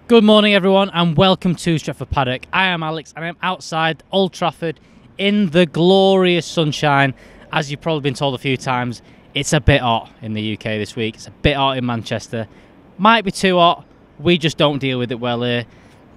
Good morning, everyone, and welcome to Stretford Paddock. I am Alex, and I'm outside Old Trafford in the glorious sunshine. As you've probably been told a few times, it's a bit hot in the UK this week. It's a bit hot in Manchester. Might be too hot. We just don't deal with it well here.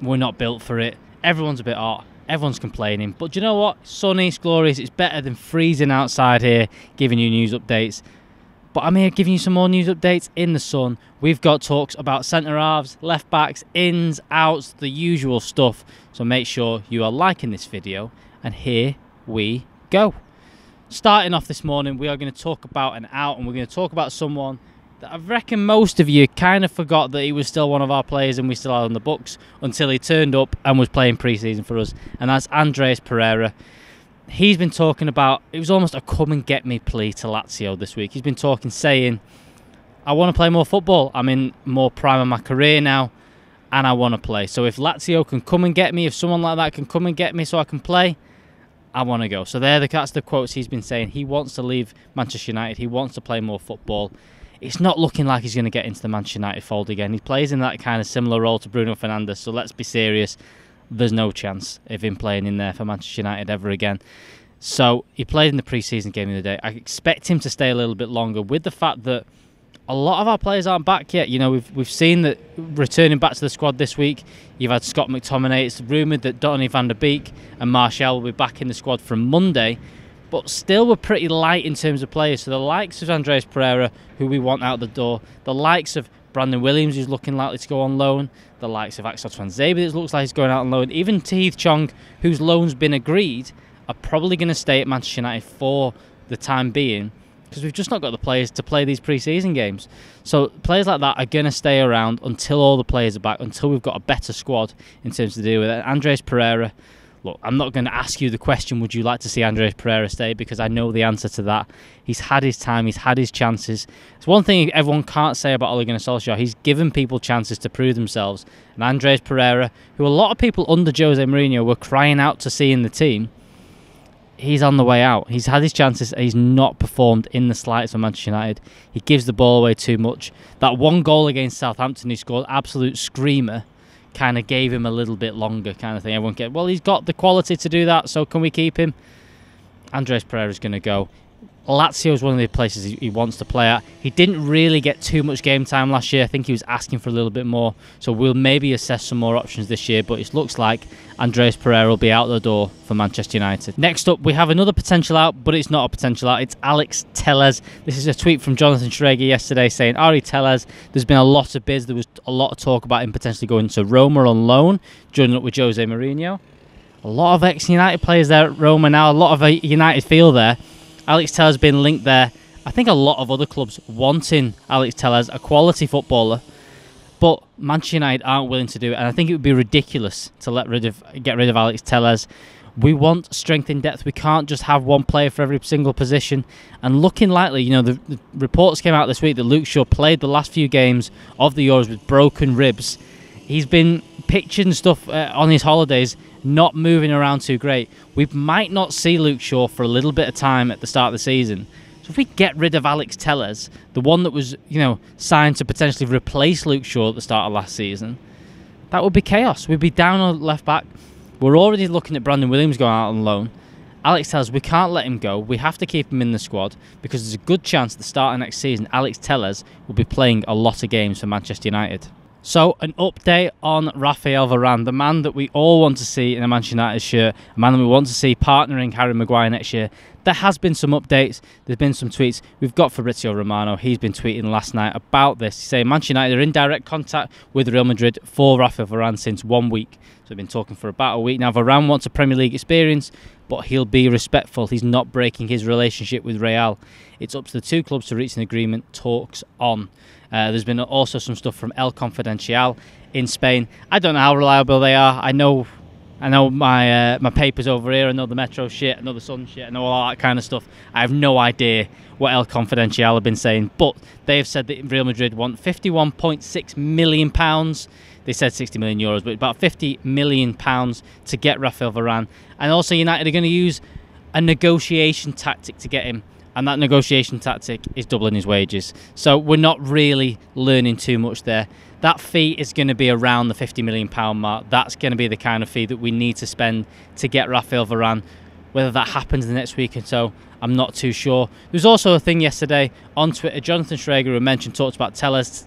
We're not built for it. Everyone's a bit hot. Everyone's complaining. But do you know what? Sunny, it's glorious. It's better than freezing outside here, giving you news updates. But I'm here giving you some more news updates in the sun. We've got talks about centre halves, left backs, ins, outs, the usual stuff. So make sure you are liking this video. And here we go. Starting off this morning, we are going to talk about an out, and we're going to talk about someone that I reckon most of you kind of forgot that he was still one of our players and we still had on the books until he turned up and was playing pre-season for us. And that's Andreas Pereira. He's been talking about, it was almost a come and get me plea to Lazio this week. He's been talking, saying, I want to play more football. I'm in more prime of my career now and I want to play. So if Lazio can come and get me, if someone like that can come and get me so I can play, I want to go. So that's the quotes he's been saying. He wants to leave Manchester United. He wants to play more football. It's not looking like he's going to get into the Manchester United fold again. He plays in that kind of similar role to Bruno Fernandes. So let's be serious. There's no chance of him playing in there for Manchester United ever again. So he played in the pre-season game the other day. I expect him to stay a little bit longer, with the fact that a lot of our players aren't back yet. You know, we've seen that returning back to the squad this week. You've had Scott McTominay. It's rumoured that Donny van der Beek and Martial will be back in the squad from Monday. But still, we're pretty light in terms of players. So the likes of Andreas Pereira, who we want out the door, the likes of Brandon Williams, who's looking likely to go on loan, the likes of Axel Tuanzebe, that looks like he's going out on loan, even Tahith Chong, whose loan's been agreed, are probably going to stay at Manchester United for the time being, because we've just not got the players to play these pre-season games. So players like that are going to stay around until all the players are back, until we've got a better squad in terms to deal with it. Andreas Pereira, look, I'm not going to ask you the question, would you like to see Andreas Pereira stay, because I know the answer to that. He's had his time, he's had his chances. It's one thing everyone can't say about Ole Gunnar Solskjaer. He's given people chances to prove themselves. And Andreas Pereira, who a lot of people under Jose Mourinho were crying out to see in the team, he's on the way out. He's had his chances. He's not performed in the slightest for Manchester United. He gives the ball away too much. That one goal against Southampton, he scored, absolute screamer, kind of gave him a little bit longer kind of thing. Everyone get, well, he's got the quality to do that, so can we keep him? Andreas Pereira's going to go. Lazio is one of the places he wants to play at. He didn't really get too much game time last year. I think he was asking for a little bit more. So we'll maybe assess some more options this year. But it looks like Andreas Pereira will be out the door for Manchester United. Next up, we have another potential out, but it's not a potential out. It's Alex Telles. This is a tweet from Jonathan Schrager yesterday saying, Ari Telles, there's been a lot of bids. There was a lot of talk about him potentially going to Roma on loan, joining up with Jose Mourinho. A lot of ex-United players there at Roma now. A lot of a United feel there. Alex Telles has been linked there. I think a lot of other clubs wanting Alex Telles, a quality footballer, but Manchester United aren't willing to do it. And I think it would be ridiculous to get rid of Alex Telles. We want strength in depth. We can't just have one player for every single position. And looking likely, you know, the reports came out this week that Luke Shaw played the last few games of the Euros with broken ribs. He's been pictured and stuff on his holidays, not moving around too great. We might not see Luke Shaw for a little bit of time at the start of the season. So if we get rid of Alex Telles, the one that was, you know, signed to potentially replace Luke Shaw at the start of last season, that would be chaos. We'd be down on left back. We're already looking at Brandon Williams going out on loan. Alex Telles, we can't let him go. We have to keep him in the squad, because there's a good chance at the start of next season Alex Telles will be playing a lot of games for Manchester United. So, an update on Raphael Varane, the man that we all want to see in a Manchester United shirt, a man that we want to see partnering Harry Maguire next year. There has been some updates, there's been some tweets. We've got Fabrizio Romano, he's been tweeting last night about this, saying Manchester United are in direct contact with Real Madrid for Raphael Varane since 1 week. So they've been talking for about a week now. Varane wants a Premier League experience, but he'll be respectful. He's not breaking his relationship with Real. It's up to the two clubs to reach an agreement. Talks on. There's been also some stuff from El Confidencial in Spain. I don't know how reliable they are. I know my papers over here. I know the Metro shit. I know the Sun shit. I know all that kind of stuff. I have no idea what El Confidencial have been saying, but they've said that Real Madrid want £51.6 million. They said 60 million euros, but about £50 million to get Raphael Varane. And also United are going to use a negotiation tactic to get him. And that negotiation tactic is doubling his wages. So we're not really learning too much there. that fee is going to be around the £50 million mark. That's going to be the kind of fee that we need to spend to get Raphael Varane. Whether that happens in the next week or so, I'm not too sure. There was also a thing yesterday on Twitter. Jonathan Schrager, who talked about Tellers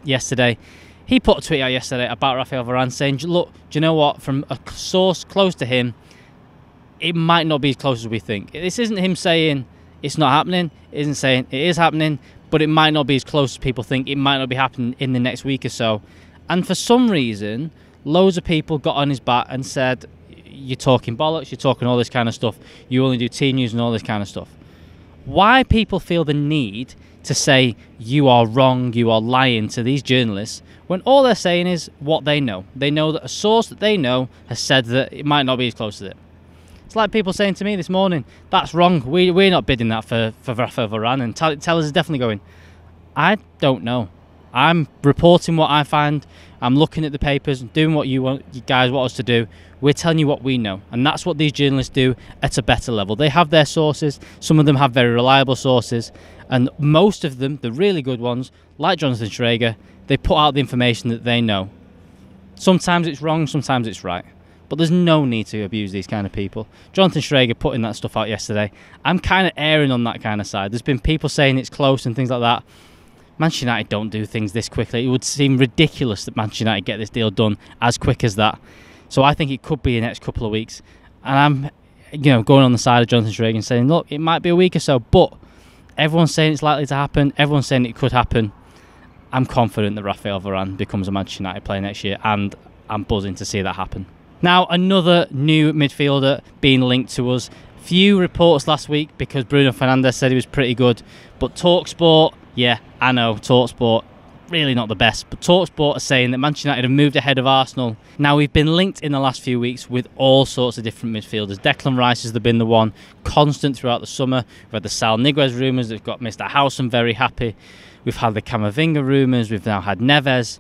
yesterday. He put a tweet out yesterday about Raphael Varane saying, look, do you know what? From a source close to him, it might not be as close as we think. This isn't him saying it's not happening. It isn't saying it is happening, but it might not be as close as people think. It might not be happening in the next week or so. And for some reason, loads of people got on his back and said, you're talking bollocks, you're talking all this kind of stuff, you only do team news and all this kind of stuff. Why people feel the need to say you are wrong, you are lying to these journalists, when all they're saying is what they know. They know that a source that they know has said that it might not be as close as it. It's like people saying to me this morning, that's wrong, we're not bidding that for Raphael Varane, and Tellers is definitely going. I don't know. I'm reporting what I find. I'm looking at the papers and doing what you guys want us to do. We're telling you what we know, and that's what these journalists do at a better level. They have their sources. Some of them have very reliable sources, and most of them, the really good ones, like Jonathan Schrager, they put out the information that they know. Sometimes it's wrong, sometimes it's right, but there's no need to abuse these kind of people. Jonathan Schrager putting that stuff out yesterday, I'm kind of erring on that kind of side. There's been people saying it's close and things like that. Manchester United don't do things this quickly. It would seem ridiculous that Manchester United get this deal done as quick as that. So I think it could be the next couple of weeks. And I'm going on the side of Jonathan Schrager and saying, look, it might be a week or so, but everyone's saying it's likely to happen. Everyone's saying it could happen. I'm confident that Raphael Varane becomes a Manchester United player next year, and I'm buzzing to see that happen. Now, another new midfielder being linked to us. Few reports last week because Bruno Fernandes said he was pretty good, but TalkSport, yeah, I know, TalkSport, really not the best, but TalkSport are saying that Manchester United have moved ahead of Arsenal. Now, we've been linked in the last few weeks with all sorts of different midfielders. Declan Rice has been the one constant throughout the summer. We've had the Sal Niguez rumours, they've got Mr. Howson very happy. We've had the Camavinga rumours, we've now had Neves.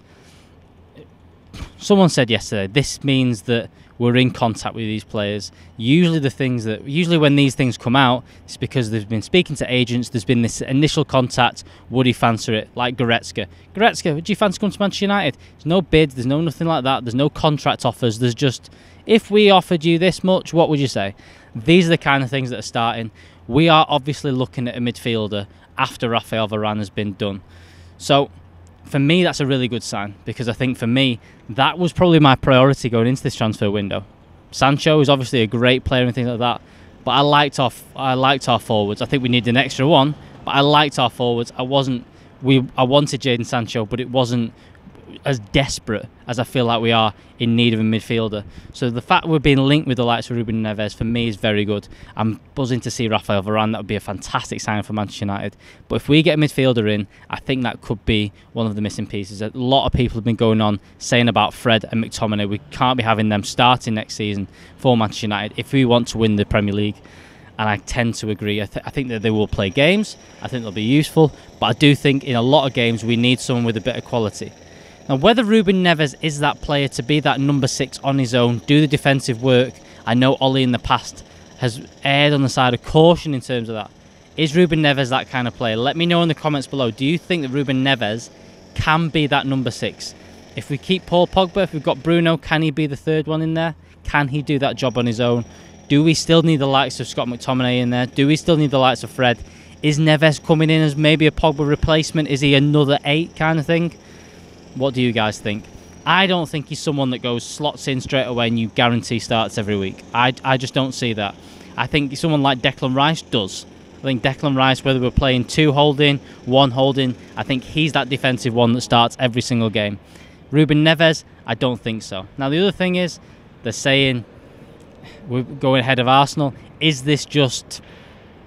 Someone said yesterday, this means that we're in contact with these players. Usually when these things come out, it's because they've been speaking to agents, there's been this initial contact, would he fancy it? Like Goretzka. Goretzka, would you fancy coming to Manchester United? There's no bid, there's no nothing like that, there's no contract offers, there's just, if we offered you this much, what would you say? These are the kind of things that are starting. We are obviously looking at a midfielder after Raphael Varane has been done. So, for me, that's a really good sign, because I think for me, that was probably my priority going into this transfer window. Sancho is obviously a great player and things like that, but I liked our forwards. I think we need an extra one, but I liked our forwards. I wanted Jadon Sancho, but it wasn't as desperate as I feel like we are in need of a midfielder. So the fact we're being linked with the likes of Ruben Neves, for me, is very good. I'm buzzing to see Raphael Varane. That would be a fantastic sign for Manchester United. But if we get a midfielder in, I think that could be one of the missing pieces. A lot of people have been going on saying about Fred and McTominay. We can't be having them starting next season for Manchester United if we want to win the Premier League. And I tend to agree. I think that they will play games. I think they'll be useful. But I do think in a lot of games we need someone with a bit of quality. Now, whether Ruben Neves is that player to be that number 6 on his own, do the defensive work, I know Ollie in the past has erred on the side of caution in terms of that. Is Ruben Neves that kind of player? Let me know in the comments below. Do you think that Ruben Neves can be that number 6? If we keep Paul Pogba, if we've got Bruno, can he be the third one in there? Can he do that job on his own? Do we still need the likes of Scott McTominay in there? Do we still need the likes of Fred? Is Neves coming in as maybe a Pogba replacement? Is he another 8 kind of thing? What do you guys think? I don't think he's someone that goes slots in straight away and you guarantee starts every week. I just don't see that. I think someone like Declan Rice does. I think Declan Rice, whether we're playing 2 holding, 1 holding, I think he's that defensive one that starts every single game. Ruben Neves, I don't think so. Now, the other thing is, they're saying we're going ahead of Arsenal. Is this just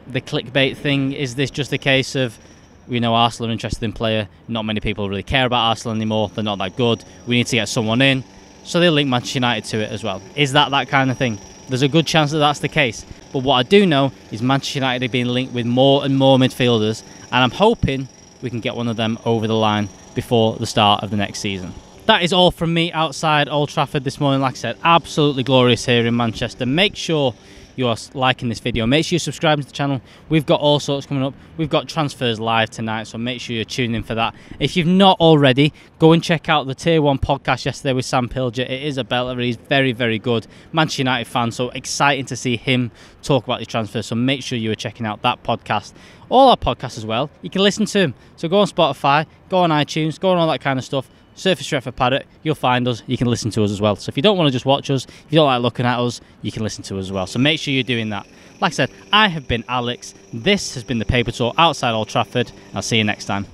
the clickbait thing? Is this just a case of, we know Arsenal are interested in player, not many people really care about Arsenal anymore, they're not that good, we need to get someone in, so they link Manchester United to it as well? Is that kind of thing? There's a good chance that that's the case, but what I do know is Manchester United are being linked with more and more midfielders, and I'm hoping we can get one of them over the line before the start of the next season. That is all from me outside Old Trafford this morning. Like I said, absolutely glorious here in Manchester. Make sure you are liking this video. Make sure you subscribe to the channel. We've got all sorts coming up. We've got transfers live tonight, so make sure you're tuning in for that. If you've not already, go and check out the Tier 1 podcast yesterday with Sam Pilger. It is a belter. He's very, very good. Manchester United fan, so exciting to see him talk about his transfers. So make sure you are checking out that podcast. All our podcasts as well. You can listen to them. So go on Spotify, go on iTunes, go on all that kind of stuff. Search for Stretford Paddock, you'll find us. You can listen to us as well. So if you don't want to just watch us, if you don't like looking at us, you can listen to us as well. So make sure you're doing that. Like I said, I have been Alex. This has been the Paper Tour outside Old Trafford. I'll see you next time.